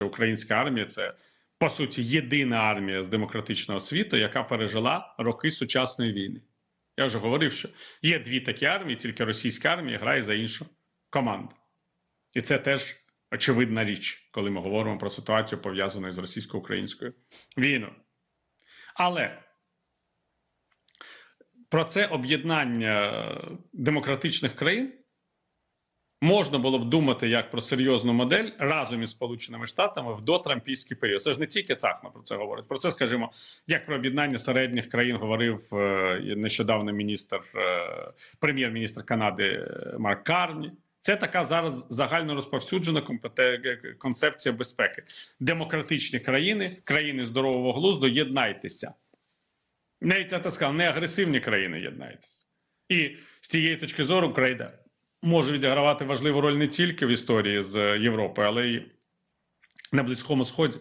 Українська армія – це, по суті, єдина армія з демократичного світу, яка пережила роки сучасної війни. Я вже говорив, що є дві такі армії, тільки російська армія грає за іншу команду. І це теж очевидна річ, коли ми говоримо про ситуацію, пов'язану з російсько-українською війною. Але про це об'єднання демократичних країн можна було б думати як про серйозну модель разом із Сполученими Штатами в дотрампійський період. Це ж не тільки Цахна про це говорить. Про це, скажімо, як про об'єднання середніх країн говорив нещодавно прем'єр-міністр Канади Марк Карні. Це така зараз загально розповсюджена концепція безпеки. Демократичні країни, країни здорового глузду, єднайтеся. Навіть, я так сказав, не агресивні країни єднайтеся. І з цієї точки зору Україна може відігравати важливу роль не тільки в історії з Європою, але й на Близькому Сході.